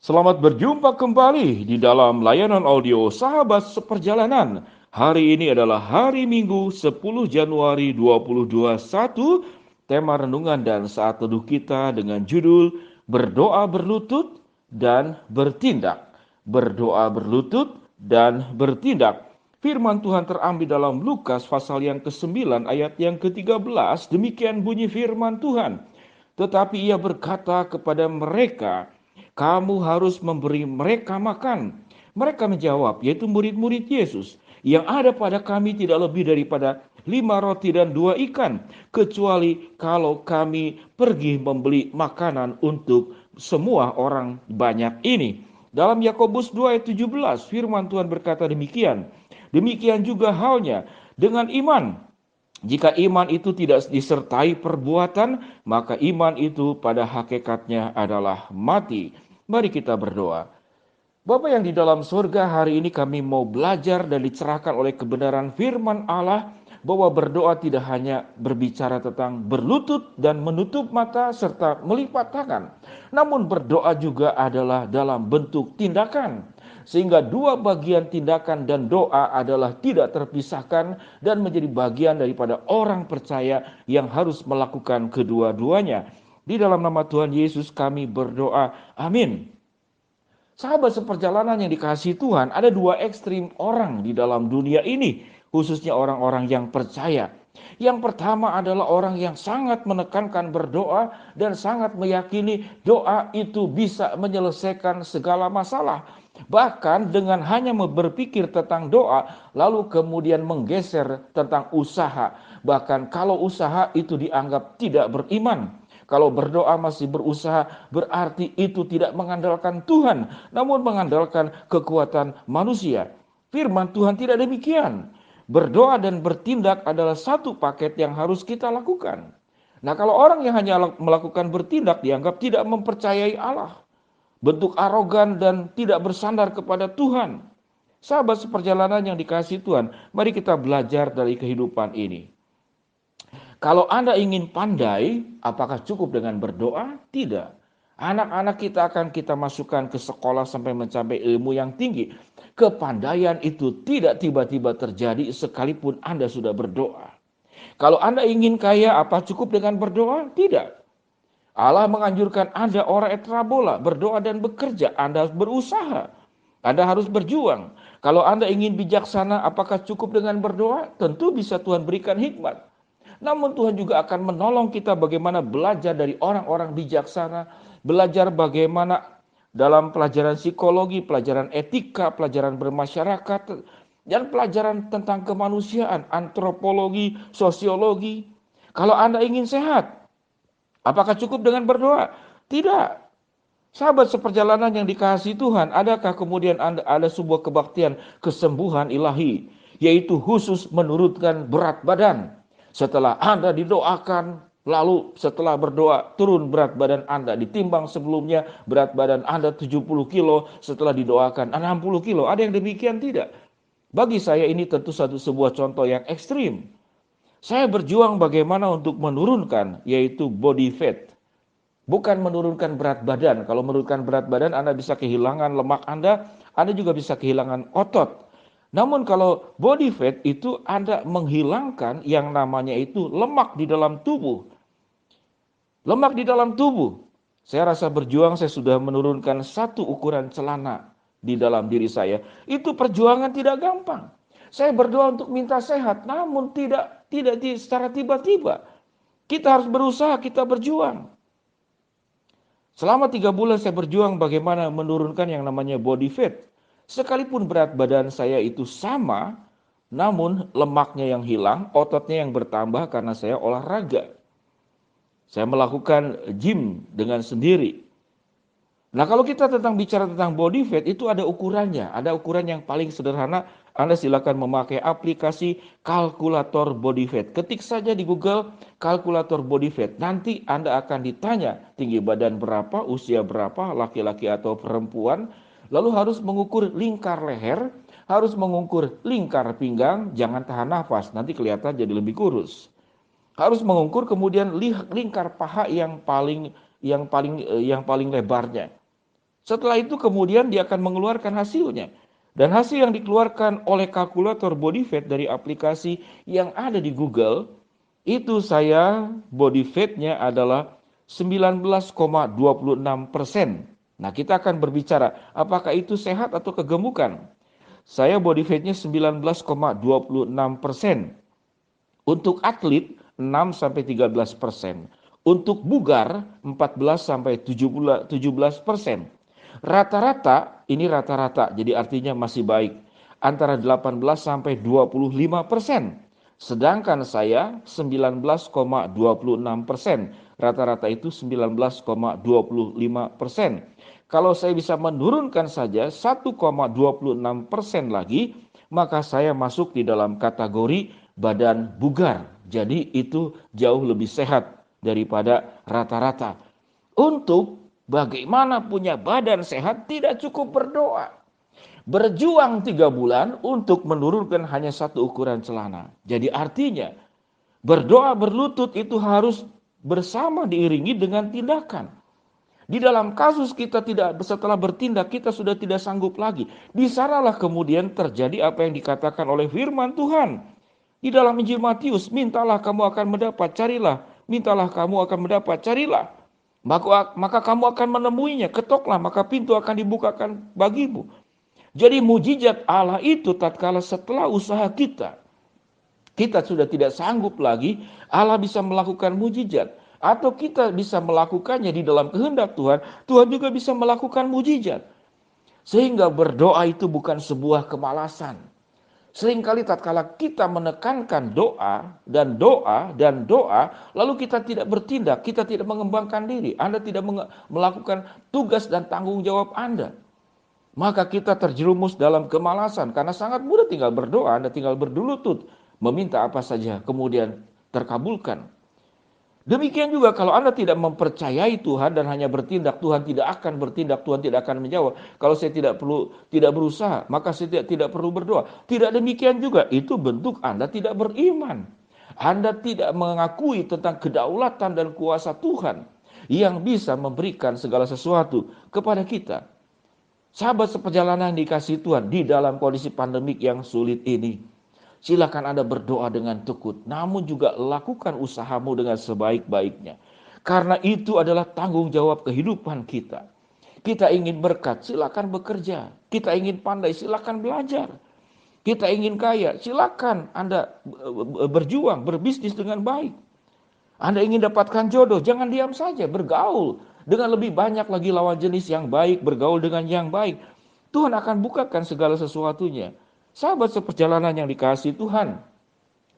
Selamat berjumpa kembali di dalam layanan audio Sahabat Seperjalanan. Hari ini adalah hari Minggu 10 Januari 2021. Tema renungan dan saat teduh kita dengan judul Berdoa berlutut dan bertindak. Berdoa berlutut dan bertindak. Firman Tuhan terambil dalam Lukas pasal yang ke-9 ayat yang ke-13. Demikian bunyi firman Tuhan. Tetapi ia berkata kepada mereka, kamu harus memberi mereka makan. Mereka menjawab, yaitu murid-murid Yesus, yang ada pada kami tidak lebih daripada 5 roti dan 2 ikan, kecuali kalau kami pergi membeli makanan untuk semua orang banyak ini. Dalam Yakobus 2 ayat 17, firman Tuhan berkata demikian. Demikian juga halnya dengan iman. Jika iman itu tidak disertai perbuatan, maka iman itu pada hakikatnya adalah mati. Mari kita berdoa. Bapa yang di dalam surga, hari ini kami mau belajar dan dicerahkan oleh kebenaran firman Allah, bahwa berdoa tidak hanya berbicara tentang berlutut dan menutup mata serta melipat tangan, namun berdoa juga adalah dalam bentuk tindakan. Sehingga dua bagian tindakan dan doa adalah tidak terpisahkan dan menjadi bagian daripada orang percaya yang harus melakukan kedua-duanya. Di dalam nama Tuhan Yesus kami berdoa. Amin. Sahabat seperjalanan yang dikasihi Tuhan, ada dua ekstrim orang di dalam dunia ini, khususnya orang-orang yang percaya. Yang pertama adalah orang yang sangat menekankan berdoa dan sangat meyakini doa itu bisa menyelesaikan segala masalah. Bahkan dengan hanya berpikir tentang doa, lalu kemudian menggeser tentang usaha. Bahkan kalau usaha itu dianggap tidak beriman. Kalau berdoa masih berusaha, berarti itu tidak mengandalkan Tuhan, namun mengandalkan kekuatan manusia. Firman Tuhan tidak demikian. Berdoa dan bertindak adalah satu paket yang harus kita lakukan. Nah, kalau orang yang hanya melakukan bertindak dianggap tidak mempercayai Allah, bentuk arogan dan tidak bersandar kepada Tuhan. Sahabat seperjalanan yang dikasihi Tuhan, mari kita belajar dari kehidupan ini. Kalau Anda ingin pandai, apakah cukup dengan berdoa? Tidak. Anak-anak kita akan kita masukkan ke sekolah sampai mencapai ilmu yang tinggi. Kepandaian itu tidak tiba-tiba terjadi sekalipun Anda sudah berdoa. Kalau Anda ingin kaya, apa cukup dengan berdoa? Tidak. Allah menganjurkan Anda orang etrabola, berdoa dan bekerja. Anda harus berusaha. Anda harus berjuang. Kalau Anda ingin bijaksana, apakah cukup dengan berdoa? Tentu bisa Tuhan berikan hikmat. Namun Tuhan juga akan menolong kita bagaimana belajar dari orang-orang bijaksana, belajar bagaimana dalam pelajaran psikologi, pelajaran etika, pelajaran bermasyarakat, dan pelajaran tentang kemanusiaan, antropologi, sosiologi. Kalau Anda ingin sehat, apakah cukup dengan berdoa? Tidak. Sahabat seperjalanan yang dikasihi Tuhan, adakah kemudian ada sebuah kebaktian kesembuhan ilahi, yaitu khusus menurunkan berat badan? Setelah Anda didoakan, lalu setelah berdoa turun berat badan Anda, ditimbang sebelumnya berat badan Anda 70 kilo, setelah didoakan 60 kilo. Ada yang demikian? Tidak. Bagi saya ini tentu sebuah contoh yang ekstrim. Saya berjuang bagaimana untuk menurunkan, yaitu body fat. Bukan menurunkan berat badan. Kalau menurunkan berat badan, Anda bisa kehilangan lemak Anda juga bisa kehilangan otot. Namun kalau body fat itu Anda menghilangkan yang namanya itu lemak di dalam tubuh. Lemak di dalam tubuh. Saya rasa berjuang, saya sudah menurunkan satu ukuran celana di dalam diri saya. Itu perjuangan tidak gampang. Saya berdoa untuk minta sehat, namun tidak secara tiba-tiba. Kita harus berusaha, kita berjuang. Selama 3 bulan saya berjuang bagaimana menurunkan yang namanya body fat. Sekalipun berat badan saya itu sama, namun lemaknya yang hilang, ototnya yang bertambah karena saya olahraga. Saya melakukan gym dengan sendiri. Nah, kalau kita bicara tentang body fat, itu ada ukurannya. Ada ukuran yang paling sederhana. Anda silakan memakai aplikasi kalkulator body fat. Ketik saja di Google kalkulator body fat. Nanti Anda akan ditanya tinggi badan berapa, usia berapa, laki-laki atau perempuan. Lalu harus mengukur lingkar leher, harus mengukur lingkar pinggang, jangan tahan nafas, nanti kelihatan jadi lebih kurus. Harus mengukur kemudian lingkar paha yang paling lebarnya. Setelah itu kemudian dia akan mengeluarkan hasilnya. Dan hasil yang dikeluarkan oleh kalkulator body fat dari aplikasi yang ada di Google, itu saya body fat-nya adalah 19,26%. Nah, kita akan berbicara apakah itu sehat atau kegemukan. Saya body fat-nya 19,26%. Untuk atlet 6-13%. Untuk bugar 14-17%. Rata-rata, ini rata-rata, jadi artinya masih baik. Antara 18-25%. Sedangkan saya 19,26%. Rata-rata itu 19,25%. Kalau saya bisa menurunkan saja 1,26% lagi, maka saya masuk di dalam kategori badan bugar. Jadi itu jauh lebih sehat daripada rata-rata. Untuk bagaimana punya badan sehat tidak cukup berdoa. Berjuang 3 bulan untuk menurunkan hanya satu ukuran celana. Jadi artinya berdoa berlutut itu harus bersama diiringi dengan tindakan. Di dalam kasus kita tidak setelah bertindak kita sudah tidak sanggup lagi. Di sanalah kemudian terjadi apa yang dikatakan oleh firman Tuhan. Di dalam Injil Matius, mintalah kamu akan mendapat, carilah. Mintalah kamu akan mendapat, carilah. Maka kamu akan menemuinya, ketoklah maka pintu akan dibukakan bagimu. Jadi mujizat Allah itu tatkala setelah usaha kita sudah tidak sanggup lagi, Allah bisa melakukan mujizat. Atau kita bisa melakukannya di dalam kehendak Tuhan, Tuhan juga bisa melakukan mujizat. Sehingga berdoa itu bukan sebuah kemalasan. Seringkali tatkala kita menekankan doa dan doa dan doa, lalu kita tidak bertindak, kita tidak mengembangkan diri, Anda tidak melakukan tugas dan tanggung jawab Anda. Maka kita terjerumus dalam kemalasan karena sangat mudah tinggal berdoa, Anda tinggal berlutut, meminta apa saja, kemudian terkabulkan. Demikian juga kalau Anda tidak mempercayai Tuhan dan hanya bertindak, Tuhan tidak akan bertindak, Tuhan tidak akan menjawab. Kalau saya tidak berusaha, maka saya tidak perlu berdoa. Tidak demikian juga, itu bentuk Anda tidak beriman. Anda tidak mengakui tentang kedaulatan dan kuasa Tuhan yang bisa memberikan segala sesuatu kepada kita. Sahabat seperjalanan dikasih Tuhan di dalam kondisi pandemik yang sulit ini, silakan Anda berdoa dengan tekun, namun juga lakukan usahamu dengan sebaik-baiknya. Karena itu adalah tanggung jawab kehidupan kita. Kita ingin berkat, silakan bekerja. Kita ingin pandai, silakan belajar. Kita ingin kaya, silakan Anda berjuang, berbisnis dengan baik. Anda ingin dapatkan jodoh, jangan diam saja, bergaul dengan lebih banyak lagi lawan jenis yang baik, bergaul dengan yang baik. Tuhan akan bukakan segala sesuatunya. Sahabat seperjalanan yang dikasihi Tuhan,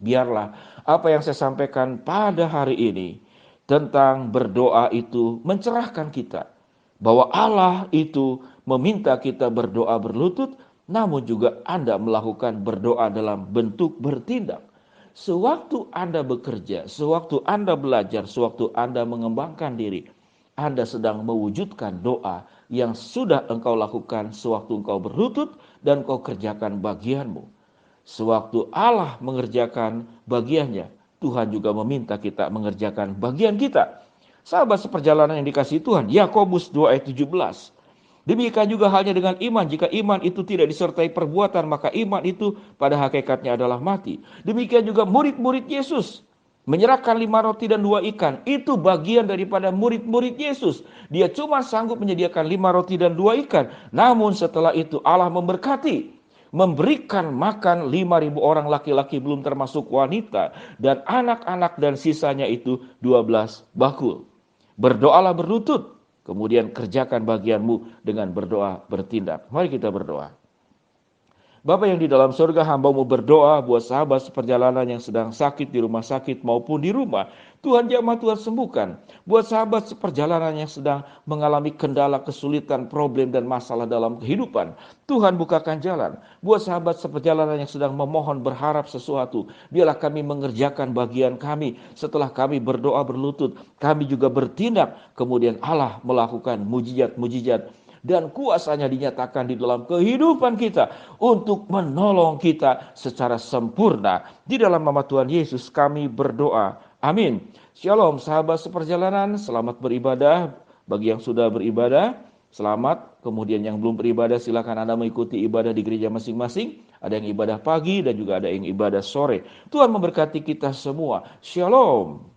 biarlah apa yang saya sampaikan pada hari ini tentang berdoa itu mencerahkan kita. Bahwa Allah itu meminta kita berdoa berlutut, namun juga Anda melakukan berdoa dalam bentuk bertindak. Sewaktu Anda bekerja, sewaktu Anda belajar, sewaktu Anda mengembangkan diri, Anda sedang mewujudkan doa yang sudah engkau lakukan sewaktu engkau berlutut dan kau kerjakan bagianmu. Sewaktu Allah mengerjakan bagiannya, Tuhan juga meminta kita mengerjakan bagian kita. Sahabat seperjalanan yang dikasihi Tuhan, Yakobus 2 ayat 17. Demikian juga halnya dengan iman. Jika iman itu tidak disertai perbuatan, maka iman itu pada hakikatnya adalah mati. Demikian juga murid-murid Yesus menyerahkan 5 roti dan 2 ikan. Itu bagian daripada murid-murid Yesus. Dia cuma sanggup menyediakan 5 roti dan 2 ikan. Namun setelah itu Allah memberkati, memberikan makan 5.000 orang laki-laki belum termasuk wanita. Dan anak-anak dan sisanya itu 12 bakul. Berdoalah berlutut, kemudian kerjakan bagianmu dengan berdoa bertindak. Mari kita berdoa. Bapa yang di dalam surga, hamba-Mu berdoa buat sahabat seperjalanan yang sedang sakit di rumah sakit maupun di rumah. Tuhan jamah, Tuhan sembuhkan. Buat sahabat seperjalanan yang sedang mengalami kendala, kesulitan, problem dan masalah dalam kehidupan, Tuhan bukakan jalan. Buat sahabat seperjalanan yang sedang memohon berharap sesuatu, biarlah kami mengerjakan bagian kami. Setelah kami berdoa berlutut, kami juga bertindak. Kemudian Allah melakukan mujizat-mujizat dan kuasanya dinyatakan di dalam kehidupan kita untuk menolong kita secara sempurna. Di dalam nama Tuhan Yesus kami berdoa. Amin. Shalom sahabat seperjalanan, selamat beribadah bagi yang sudah beribadah. Selamat, kemudian yang belum beribadah silakan Anda mengikuti ibadah di gereja masing-masing. Ada yang ibadah pagi dan juga ada yang ibadah sore. Tuhan memberkati kita semua. Shalom.